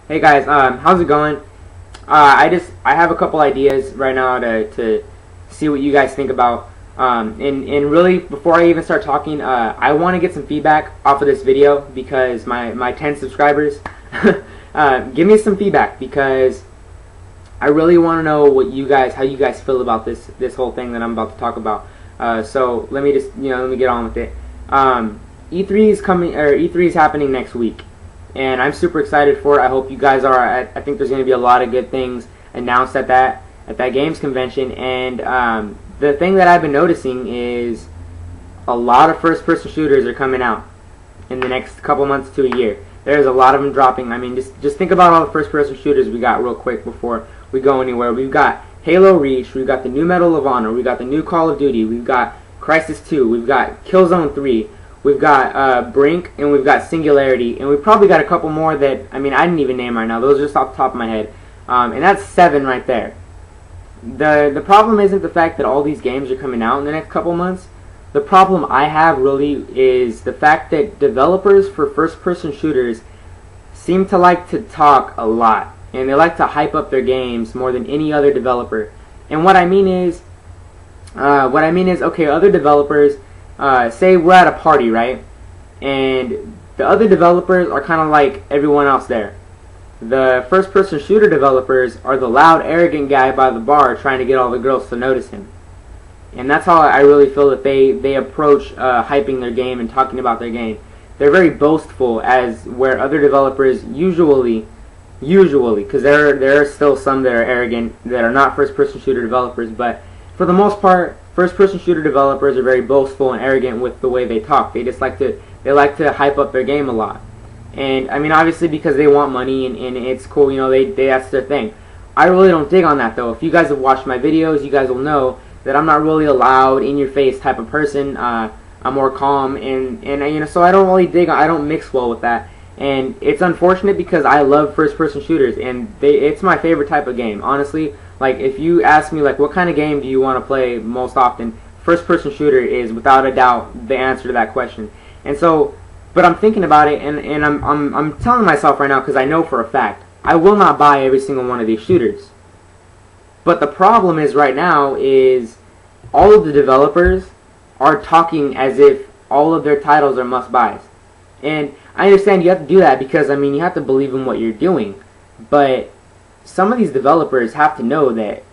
Hey guys, how's it going? I have a couple ideas right now to see what you guys think about. And really, before I even start talking, I want to get some feedback off of this video because my 10 subscribers, give me some feedback because I really want to know how you guys feel about this whole thing that I'm about to talk about. So let me just let me get on with it. E3 is coming, or E3 is happening next week, and I'm super excited for it. I hope you guys are. I think there's going to be a lot of good things announced at that games convention. And the thing that I've been noticing is a lot of first-person shooters are coming out in the next couple months to a year. There's a lot of them dropping. I mean, just think about all the first-person shooters we got real quick before we go anywhere. We've got Halo Reach, we've got the new Medal of Honor, we've got the new Call of Duty, we've got Crysis 2, we've got Killzone 3, we've got Brink, and we've got Singularity, and we've probably got a couple more that, I mean, I didn't even name right now. Those are just off the top of my head. And that's 7 right there. The problem isn't the fact that all these games are coming out in the next couple months. The problem I have really is the fact that developers for first-person shooters seem to like to talk a lot, and they like to hype up their games more than any other developer. And what I mean is, okay, other developers, say we're at a party, right? And the other developers are kind of like everyone else there. The first-person shooter developers are the loud, arrogant guy by the bar trying to get all the girls to notice him. And that's how I really feel that they approach hyping their game and talking about their game. They're very boastful, as where other developers usually, because there are still some that are arrogant that are not first-person shooter developers, but for the most part, first-person shooter developers are very boastful and arrogant with the way they talk. They just like to hype up their game a lot. And I mean, obviously because they want money and it's cool, that's their thing. I really don't dig on that though. If you guys have watched my videos, you guys will know that I'm not really a loud, in-your-face type of person. I'm more calm, and so I don't really I don't mix well with that. And it's unfortunate because I love first-person shooters, and it's my favorite type of game. Honestly, like if you ask me like what kind of game do you want to play most often, first-person shooter is without a doubt the answer to that question. And so, but I'm thinking about it, and I'm telling myself right now, because I know for a fact I will not buy every single one of these shooters. But the problem is right now is all of the developers are talking as if all of their titles are must-buys. And I understand you have to do that because, I mean, you have to believe in what you're doing. But some of these developers have to know that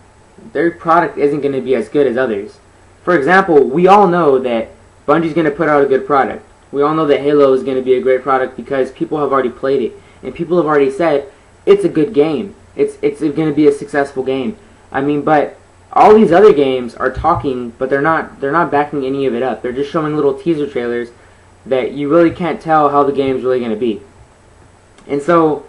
their product isn't going to be as good as others. For example, we all know that Bungie's going to put out a good product. We all know that Halo is going to be a great product because people have already played it. And people have already said, it's a good game. It's going to be a successful game. I mean, but all these other games are talking, but they're not backing any of it up. They're just showing little teaser trailers that you really can't tell how the game's really going to be. And so,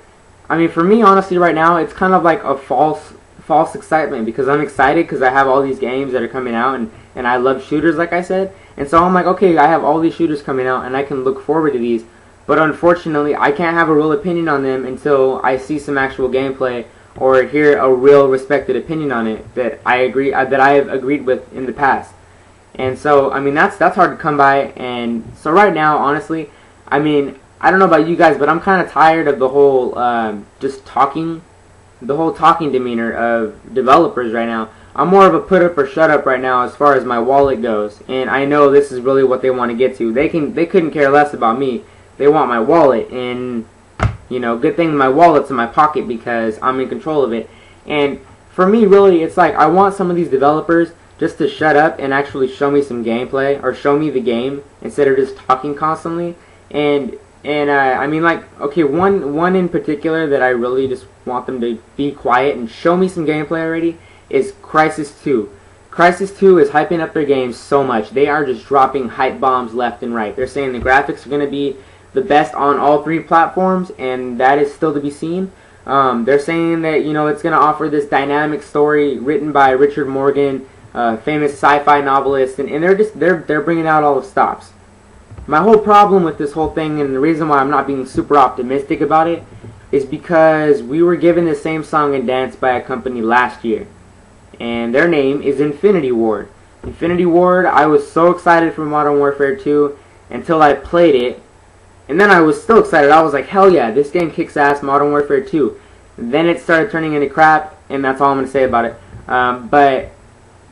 I mean, for me, honestly, right now, it's kind of like a false excitement because I'm excited because I have all these games that are coming out, and I love shooters, like I said. And so I'm like, okay, I have all these shooters coming out, and I can look forward to these. But unfortunately, I can't have a real opinion on them until I see some actual gameplay or hear a real respected opinion on it that I have agreed with in the past. And so, I mean, that's hard to come by. And so right now, honestly, I mean, I don't know about you guys, but I'm kind of tired of the whole talking demeanor of developers right now. I'm more of a put up or shut up right now as far as my wallet goes. And I know this is really what they want to get to. They couldn't care less about me. They want my wallet, and good thing my wallet's in my pocket because I'm in control of it. And for me, really, it's like I want some of these developers just to shut up and actually show me some gameplay or show me the game instead of just talking constantly. And I mean, like, okay, one in particular that I really just want them to be quiet and show me some gameplay already is Crysis 2. Crysis 2 is hyping up their game so much. They are just dropping hype bombs left and right. They're saying the graphics are going to be the best on all 3 platforms, and that is still to be seen. They're saying that it's going to offer this dynamic story written by Richard Morgan, famous sci-fi novelist, and they're bringing out all the stops. My whole problem with this whole thing, and the reason why I'm not being super optimistic about it, is because we were given the same song and dance by a company last year, and their name is Infinity Ward. Infinity Ward, I was so excited for Modern Warfare 2 until I played it, And then I was still excited. I was like, hell yeah, this game kicks ass, Modern Warfare 2. Then it started turning into crap, and that's all I'm going to say about it. But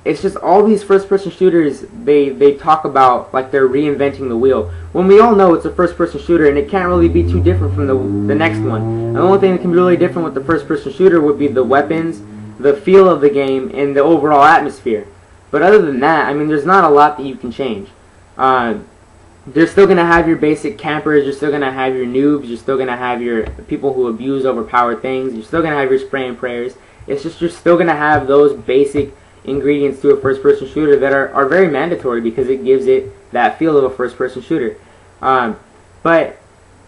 it's just all these first-person shooters, they talk about like they're reinventing the wheel, when we all know it's a first-person shooter and it can't really be too different from the next one. And the only thing that can be really different with the first-person shooter would be the weapons, the feel of the game, and the overall atmosphere. But other than that, I mean, there's not a lot that you can change. They're still going to have your basic campers, you're still going to have your noobs, you're still going to have your people who abuse overpowered things, you're still going to have your spray and prayers. It's just you're still going to have those basic ingredients to a first-person shooter that are very mandatory because it gives it that feel of a first-person shooter. But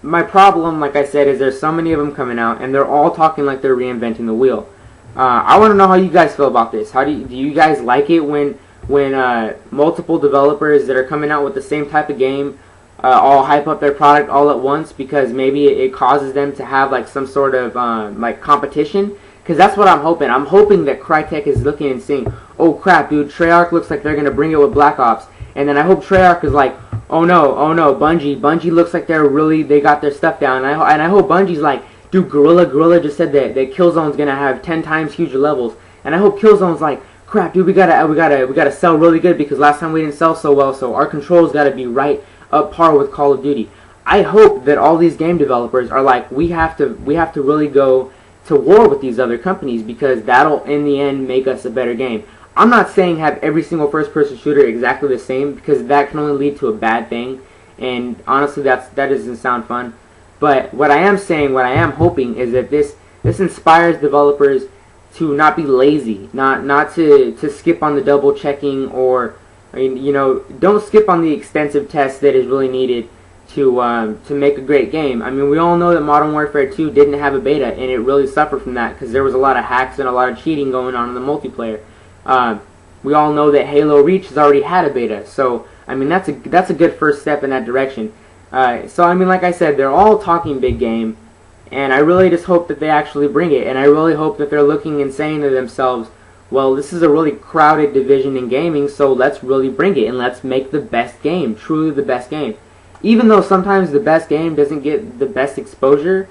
my problem, like I said, is there's so many of them coming out, and they're all talking like they're reinventing the wheel. I want to know how you guys feel about this. Do you guys like it when multiple developers that are coming out with the same type of game all hype up their product all at once because maybe it causes them to have like some sort of like competition? Because that's what I'm hoping. I'm hoping that Crytek is looking and saying, oh crap, dude, Treyarch looks like they're going to bring it with Black Ops. And then I hope Treyarch is like, oh no, Bungie looks like they got their stuff down. And I hope Bungie's like, dude, Guerrilla just said that Killzone's going to have 10 times huger levels. And I hope Killzone's like, crap, dude, we gotta sell really good because last time we didn't sell so well, so our controls gotta be right up par with Call of Duty. I hope that all these game developers are like, we have to really go to war with these other companies because that'll in the end make us a better game. I'm not saying have every single first-person shooter exactly the same because that can only lead to a bad thing, and honestly that doesn't sound fun. But what I am saying, what I am hoping is that this inspires developers to not be lazy, not to skip on the double checking, or I mean, you know, don't skip on the extensive test that is really needed to make a great game. I mean, we all know that Modern Warfare 2 didn't have a beta, and it really suffered from that because there was a lot of hacks and a lot of cheating going on in the multiplayer. We all know that Halo Reach has already had a beta, so I mean that's a good first step in that direction. So I mean, like I said, they're all talking big game. And I really just hope that they actually bring it. And I really hope that they're looking and saying to themselves, well, this is a really crowded division in gaming, so let's really bring it. And let's make the best game, truly the best game. Even though sometimes the best game doesn't get the best exposure,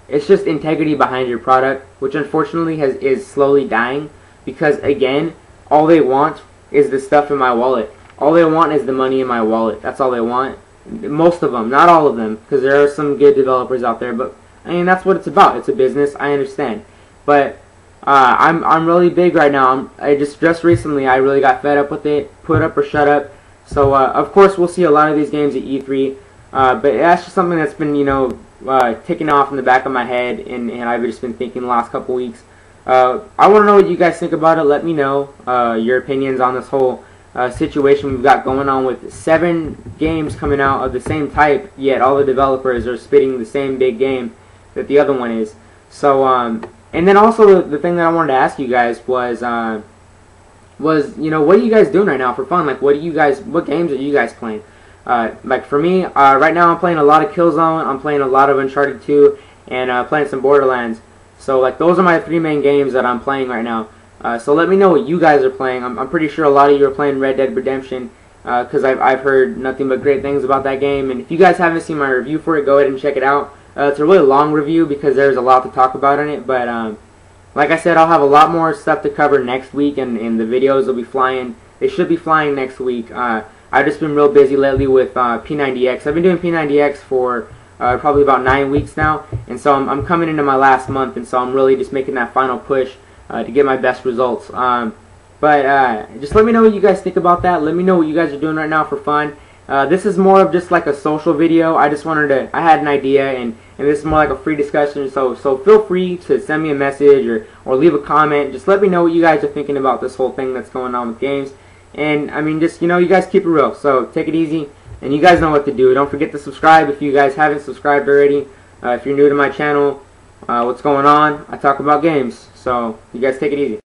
it's just integrity behind your product, which unfortunately is slowly dying. Because, again, all they want is the stuff in my wallet. All they want is the money in my wallet. That's all they want. Most of them, not all of them, because there are some good developers out there, but I mean, that's what it's about. It's a business. I understand, but I'm really big right now. I just recently I really got fed up with it. Put up or shut up. So of course we'll see a lot of these games at E3. But that's just something that's been ticking off in the back of my head, and I've just been thinking the last couple weeks. I want to know what you guys think about it. Let me know your opinions on this whole situation we've got going on with 7 games coming out of the same type, yet all the developers are spitting the same big game that the other one is. So and then also the thing that I wanted to ask you guys was you know, what are you guys doing right now for fun? Like what games are you guys playing? Like for me, right now I'm playing a lot of Killzone, I'm playing a lot of Uncharted 2, and playing some Borderlands. So like those are my 3 main games that I'm playing right now. So let me know what you guys are playing. I'm pretty sure a lot of you are playing Red Dead Redemption because I've heard nothing but great things about that game. And if you guys haven't seen my review for it, go ahead and check it out. It's a really long review because there's a lot to talk about in it, but like I said, I'll have a lot more stuff to cover next week, and the videos will be flying. They should be flying next week. I've just been real busy lately with P90X. I've been doing P90X for probably about 9 weeks now, and so I'm coming into my last month, and so I'm really just making that final push to get my best results. But just let me know what you guys think about that. Let me know what you guys are doing right now for fun. This is more of just like a social video. I had an idea, and this is more like a free discussion, so feel free to send me a message or leave a comment. Just let me know what you guys are thinking about this whole thing that's going on with games. And I mean, just, you guys keep it real, so take it easy, and you guys know what to do. Don't forget to subscribe if you guys haven't subscribed already. If you're new to my channel, what's going on? I talk about games, so you guys take it easy.